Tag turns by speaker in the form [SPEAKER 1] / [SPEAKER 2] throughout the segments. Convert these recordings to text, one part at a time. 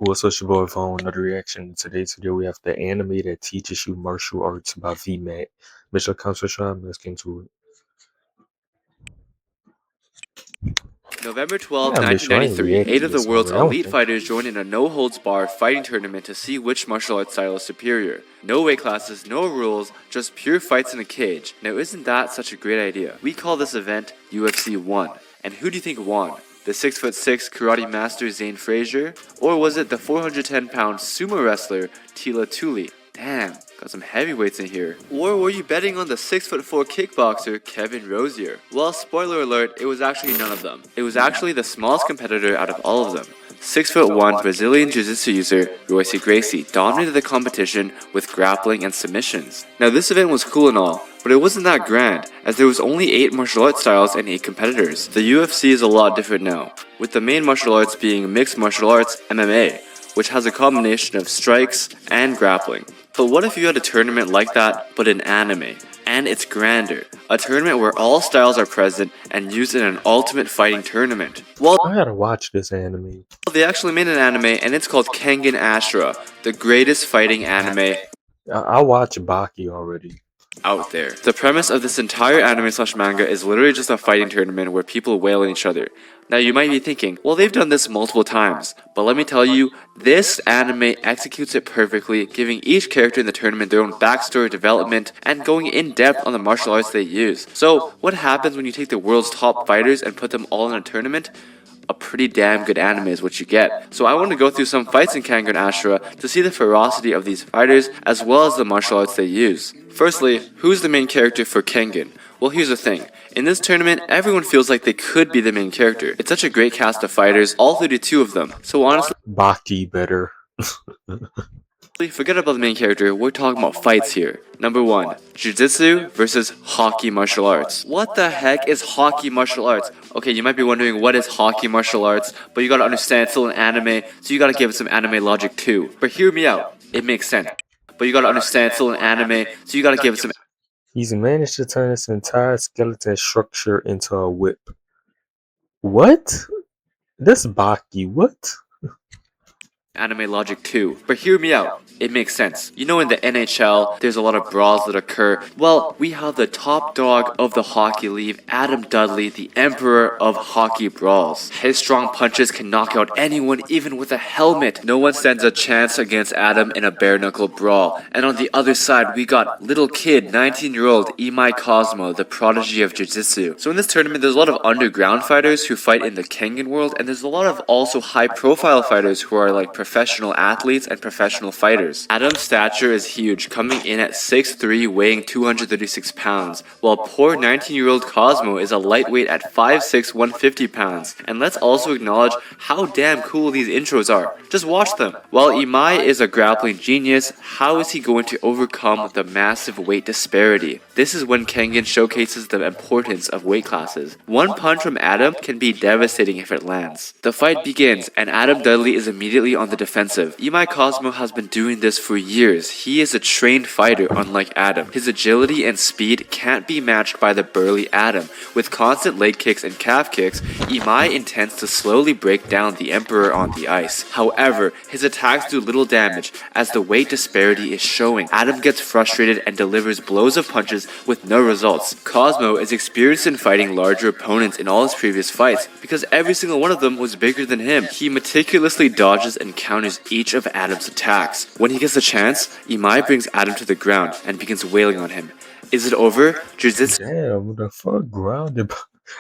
[SPEAKER 1] What's up, your boy Vaughn? Another reaction. Today's video, we have the anime that teaches you martial arts by VMAT. Mr. Concentration, let's get into
[SPEAKER 2] November 12,
[SPEAKER 1] it. Yeah, Mitchell, I ain't
[SPEAKER 2] 1993,
[SPEAKER 1] react
[SPEAKER 2] eight
[SPEAKER 1] to
[SPEAKER 2] of the
[SPEAKER 1] this
[SPEAKER 2] world's
[SPEAKER 1] already. I don't
[SPEAKER 2] elite
[SPEAKER 1] think.
[SPEAKER 2] fighters joined in a no-holds-barred fighting tournament to see which martial arts style is superior. No weight classes, no rules, just pure fights in a cage. Now isn't that such a great idea? We call this event UFC 1. And who do you think won? The 6'6" karate master Zane Frazier? Or was it the 410-pound sumo wrestler Tila Tuli? Damn, got some heavyweights in here. Or were you betting on the 6'4" kickboxer Kevin Rosier? Well, spoiler alert, it was actually none of them. It was actually the smallest competitor out of all of them. 6'1" Brazilian Jiu-Jitsu user Royce Gracie dominated the competition with grappling and submissions. Now this event was cool and all, but it wasn't that grand, as there was only 8 martial arts styles and 8 competitors. The UFC is a lot different now, with the main martial arts being mixed martial arts MMA, which has a combination of strikes and grappling. But what if you had a tournament like that, but in anime? And it's grander. A tournament where all styles are present and used in an ultimate fighting tournament. Well,
[SPEAKER 1] I gotta watch this anime.
[SPEAKER 2] they actually made an anime and it's called Kengan Ashura, the greatest fighting anime
[SPEAKER 1] I watched Baki already.
[SPEAKER 2] out there. The premise of this entire anime/manga is literally just a fighting tournament where people wail on each other. Now you might be thinking, well, they've done this multiple times, but let me tell you, this anime executes it perfectly, giving each character in the tournament their own backstory, development, and going in depth on the martial arts they use. So what happens when you take the world's top fighters and put them all in a tournament? A pretty damn good anime is what you get. So I want to go through some fights in Kengan Ashura to see the ferocity of these fighters as well as the martial arts they use. Firstly, who's the main character for Kengan? Well, here's the thing. In this tournament, everyone feels like they could be the main character. It's such a great cast of fighters, all 32 of them. So honestly,
[SPEAKER 1] Baki better.
[SPEAKER 2] forget about the main character, we're talking about fights here. Number 1, Jiu-Jitsu versus Hockey martial arts. What the heck is Hockey martial arts? Okay, you might be wondering what is Hockey martial arts, but you gotta understand it's still an anime, so you gotta give it some anime logic too. But hear me out, it makes sense. But you gotta understand it's still an anime, so you gotta give it some
[SPEAKER 1] He's managed to turn his entire skeleton structure into a whip. What? That's Baki. What?
[SPEAKER 2] anime logic too. But hear me out, it makes sense. You know, in the NHL, there's a lot of brawls that occur. Well, we have the top dog of the hockey league, Adam Dudley, the emperor of hockey brawls. His strong punches can knock out anyone, even with a helmet. No one stands a chance against Adam in a bare-knuckle brawl. And on the other side, we got little kid, 19-year-old Imai Cosmo, the prodigy of Jiu-Jitsu. So in this tournament, there's a lot of underground fighters who fight in the Kengan world, and there's a lot of also high-profile fighters who are like professional athletes and professional fighters. Adam's stature is huge, coming in at 6'3", weighing 236 pounds, while poor 19-year-old Cosmo is a lightweight at 5'6", 150 pounds. And let's also acknowledge how damn cool these intros are. Just watch them. While Imai is a grappling genius, how is he going to overcome the massive weight disparity? This is when Kengan showcases the importance of weight classes. One punch from Adam can be devastating if it lands. The fight begins, and Adam Dudley is immediately on the defensive. Imai Cosmo has been doing this for years. He is a trained fighter, unlike Adam. His agility and speed can't be matched by the burly Adam. With constant leg kicks and calf kicks, Imai intends to slowly break down the Emperor on the ice. However, his attacks do little damage, as the weight disparity is showing. Adam gets frustrated and delivers blows of punches with no results. Cosmo is experienced in fighting larger opponents in all his previous fights, because every single one of them was bigger than him. He meticulously dodges and counters each of Adam's attacks. When he gets the chance, Imai brings Adam to the ground and begins wailing on him. Is it over? Jiu-Jitsu
[SPEAKER 1] Damn, what the fuck? Grounded.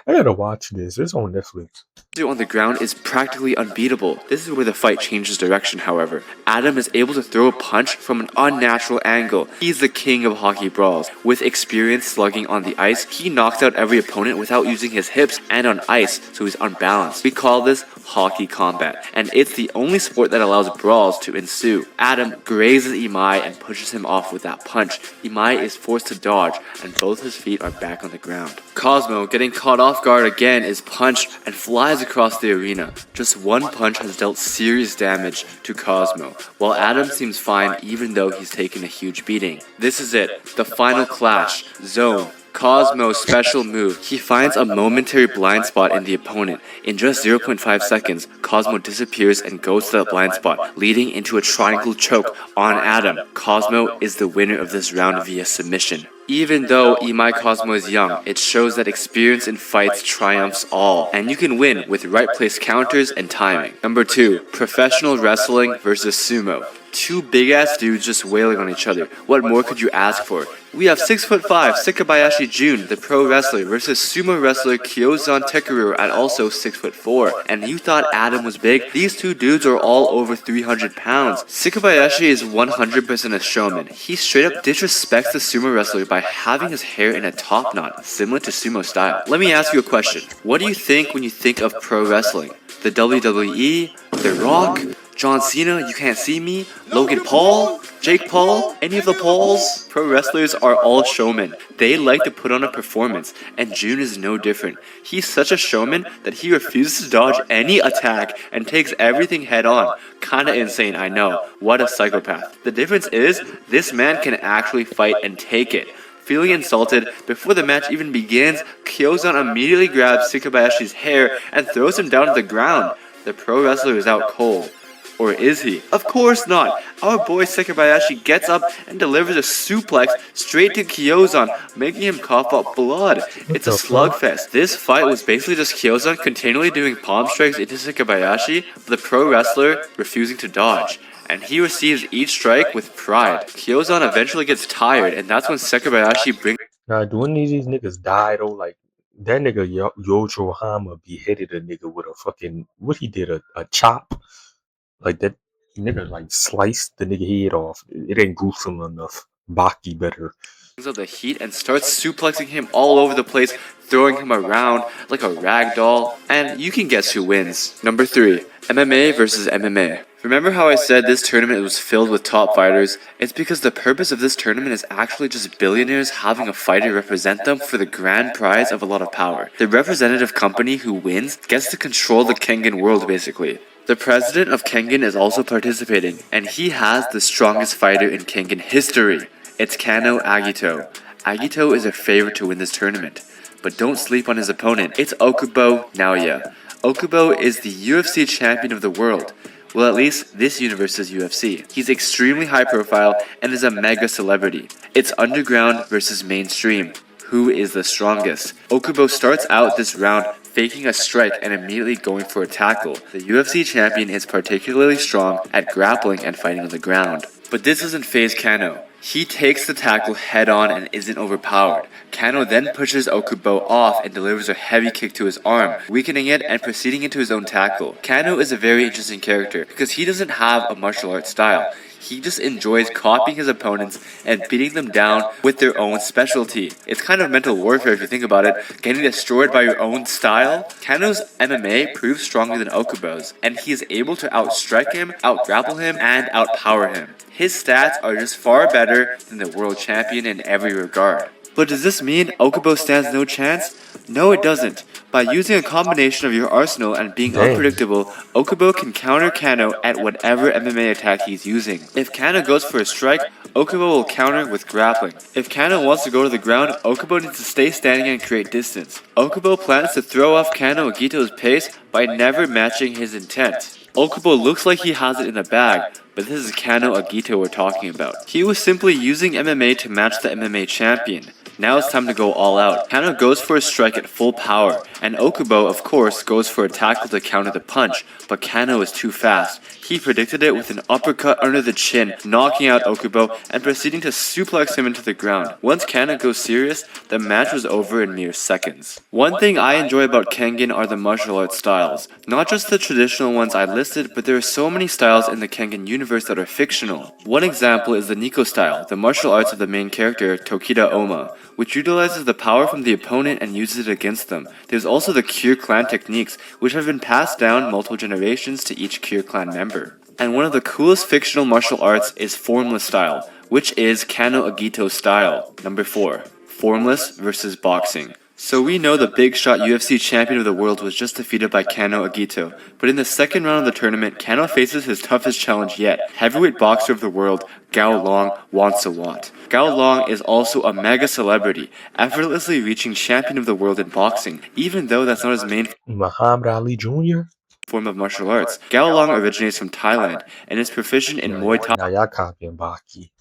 [SPEAKER 1] I gotta watch this. It's on Netflix.
[SPEAKER 2] on the ground is practically unbeatable. This is where the fight changes direction, however. Adam is able to throw a punch from an unnatural angle. He's the king of hockey brawls. With experience slugging on the ice, he knocks out every opponent without using his hips and on ice, so he's unbalanced. We call this hockey combat, and it's the only sport that allows brawls to ensue. Adam grazes Imai and pushes him off with that punch. Imai is forced to dodge, and both his feet are back on the ground. Cosmo, getting caught off guard again, is punched and flies across the arena. Just one punch has dealt serious damage to Cosmo, while Adam seems fine even though he's taken a huge beating. This is it, the final clash. Zone, Cosmo's special move. He finds a momentary blind spot in the opponent. In just 0.5 seconds, Cosmo disappears and goes to that blind spot, leading into a triangle choke on Adam. Cosmo is the winner of this round via submission. Even though Imai Cosmo is young, it shows that experience in fights triumphs all, and you can win with right place counters and timing. Number 2, professional wrestling versus sumo. Two big-ass dudes just wailing on each other. What more could you ask for? We have 6'5" Sakabayashi Jun, the pro wrestler, versus sumo wrestler Kyozan Tekeru at also 6'4". And you thought Adam was big? These two dudes are all over 300 pounds. Sakabayashi is 100% a showman. He straight up disrespects the sumo wrestler by having his hair in a top knot, similar to sumo style. Let me ask you a question. What do you think when you think of pro wrestling? The WWE? The Rock? John Cena, You Can't See Me, Logan Paul, Jake Paul, any of the Pauls? Pro wrestlers are all showmen. They like to put on a performance, and Jun is no different. He's such a showman that he refuses to dodge any attack and takes everything head on. Kinda insane, I know. What a psychopath. The difference is, this man can actually fight and take it. Feeling insulted, before the match even begins, Kyozan immediately grabs Sakabayashi's hair and throws him down to the ground. The pro wrestler is out cold. Or is he? Of course not! Our boy Sakabayashi gets up and delivers a suplex straight to Kyozan, making him cough up blood. It's a slugfest. This fight was basically just Kyozan continually doing palm strikes into Sakabayashi, the pro wrestler refusing to dodge. And he receives each strike with pride. Kyozan eventually gets tired, and that's when Sakabayashi brings.
[SPEAKER 1] Now, do any of these niggas die though? Like that nigga Yojo Hama beheaded a nigga with a fucking what he did a chop. Like that nigga like sliced the nigga head off. It ain't gruesome enough. Baki better.
[SPEAKER 2] Of the heat and starts suplexing him all over the place, throwing him around like a rag doll. And you can guess who wins. Number 3, MMA versus MMA. Remember how I said this tournament was filled with top fighters? It's because the purpose of this tournament is actually just billionaires having a fighter represent them for the grand prize of a lot of power. The representative company who wins gets to control the Kengan world basically. The president of Kengan is also participating, and he has the strongest fighter in Kengan history. It's Kano Agito. Agito is a favorite to win this tournament, but don't sleep on his opponent. It's Okubo Naoya. Okubo is the UFC champion of the world. Well, at least this universe's UFC. He's extremely high profile and is a mega celebrity. It's underground versus mainstream. Who is the strongest? Okubo starts out this round faking a strike and immediately going for a tackle. The UFC champion is particularly strong at grappling and fighting on the ground. But this doesn't faze Kano. He takes the tackle head on and isn't overpowered. Kano then pushes Okubo off and delivers a heavy kick to his arm, weakening it and proceeding into his own tackle. Kano is a very interesting character because he doesn't have a martial arts style. He just enjoys copying his opponents and beating them down with their own specialty. It's kind of mental warfare if you think about it, getting destroyed by your own style. Kano's MMA proves stronger than Okubo's, and he is able to outstrike him, outgrapple him, and outpower him. His stats are just far better than the world champion in every regard. But does this mean Okubo stands no chance? No, it doesn't. By using a combination of your arsenal and being unpredictable, Okubo can counter Kano at whatever MMA attack he's using. If Kano goes for a strike, Okubo will counter with grappling. If Kano wants to go to the ground, Okubo needs to stay standing and create distance. Okubo plans to throw off Kano Agito's pace by never matching his intent. Okubo looks like he has it in the bag, but this is Kano Agito we're talking about. He was simply using MMA to match the MMA champion. Now it's time to go all out. Kano goes for a strike at full power, and Okubo, of course, goes for a tackle to counter the punch, but Kano is too fast. He predicted it with an uppercut under the chin, knocking out Okubo and proceeding to suplex him into the ground. Once Kano goes serious, the match was over in mere seconds. One thing I enjoy about Kengan are the martial arts styles. Not just the traditional ones I listed, but there are so many styles in the Kengan universe that are fictional. One example is the Nikko style, the martial arts of the main character, Tokida Oma, which utilizes the power from the opponent and uses it against them. There's also the Kure clan techniques, which have been passed down multiple generations to each Kure clan member. And one of the coolest fictional martial arts is Formless style, which is Kano Agito style. Number 4. Formless versus boxing. So we know the big shot UFC champion of the world was just defeated by Kano Agito, but in the second round of the tournament, Kano faces his toughest challenge yet, heavyweight boxer of the world, Gao Long wants a lot. Gao Long is also a mega celebrity, effortlessly reaching champion of the world in boxing, even though that's not his main
[SPEAKER 1] Muhammad Ali Jr.
[SPEAKER 2] form of martial arts. Gao Long originates from Thailand and is proficient in Muay Thai
[SPEAKER 1] Now y'all copying Baki.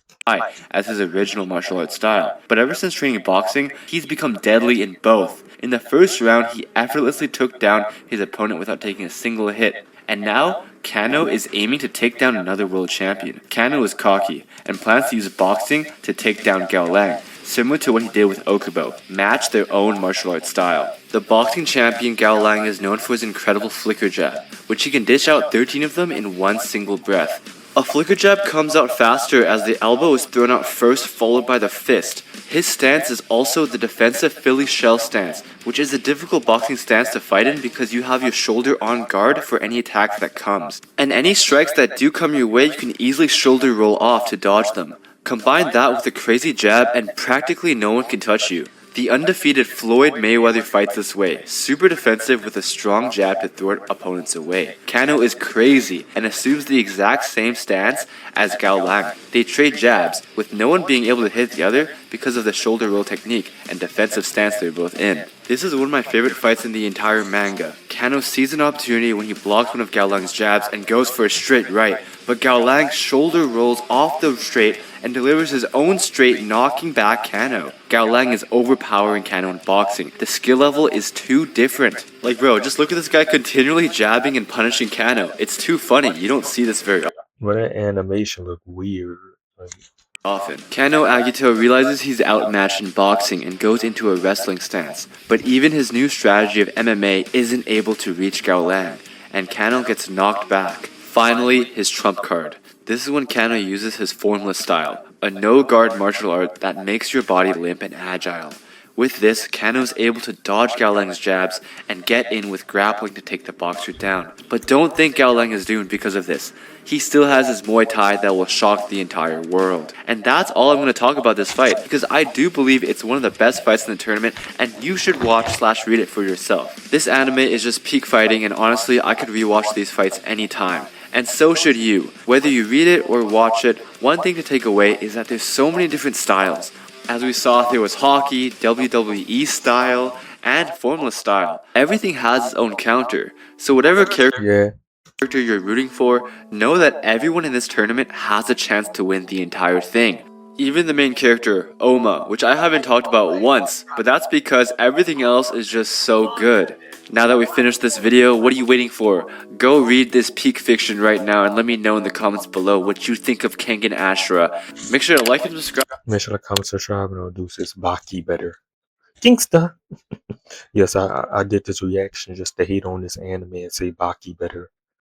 [SPEAKER 2] as his original martial arts style. But ever since training boxing, he's become deadly in both. In the first round, he effortlessly took down his opponent without taking a single hit. And now, Kano is aiming to take down another world champion. Kano is cocky and plans to use boxing to take down Gao Lang, similar to what he did with Okubo, match their own martial arts style. The boxing champion Gao Lang is known for his incredible flicker jab, which he can dish out 13 of them in one single breath. A flicker jab comes out faster as the elbow is thrown out first, followed by the fist. His stance is also the defensive Philly shell stance, which is a difficult boxing stance to fight in because you have your shoulder on guard for any attack that comes. And any strikes that do come your way, you can easily shoulder roll off to dodge them. Combine that with a crazy jab and practically no one can touch you. The undefeated Floyd Mayweather fights this way, super defensive with a strong jab to thwart opponents away. Kano is crazy and assumes the exact same stance as Gao Lang. They trade jabs, with no one being able to hit the other because of the shoulder roll technique and defensive stance they're both in. This is one of my favorite fights in the entire manga. Kano sees an opportunity when he blocks one of Gao Lang's jabs and goes for a straight right, but Gao Lang shoulder rolls off the straight and delivers his own straight, knocking back Kano. Gao Lang is overpowering Kano in boxing. The skill level is too different. Like bro, just look at this guy continually jabbing and punishing Kano. It's too funny. You don't see this very
[SPEAKER 1] But that animation look weird. Like,
[SPEAKER 2] often. Kano Agito realizes he's outmatched in boxing and goes into a wrestling stance. But even his new strategy of MMA isn't able to reach Gao Lang, and Kano gets knocked back. Finally, his trump card. This is when Kano uses his formless style, a no-guard martial art that makes your body limp and agile. With this, Kano is able to dodge Gao Lang's jabs and get in with grappling to take the boxer down. But don't think Gao Lang is doomed because of this. He still has his Muay Thai that will shock the entire world. And that's all I'm going to talk about this fight, because I do believe it's one of the best fights in the tournament, and you should watch/read it for yourself. This anime is just peak fighting, and honestly, I could rewatch these fights anytime. And so should you. Whether you read it or watch it, one thing to take away is that there's so many different styles. As we saw, there was hockey, WWE style, and formless style. Everything has its own counter. So whatever character you're rooting for, know that everyone in this tournament has a chance to win the entire thing. Even the main character, Oma, which I haven't talked about once, but that's because everything else is just so good. Now that we finished this video, what are you waiting for? Go read this peak fiction right now and let me know in the comments below what you think of Kengan Ashura. Make sure to like and subscribe.
[SPEAKER 1] make sure to comment, subscribe, and reduce this Baki better. Gangsta. Yes, I did this reaction just to hate on this anime and say Baki better.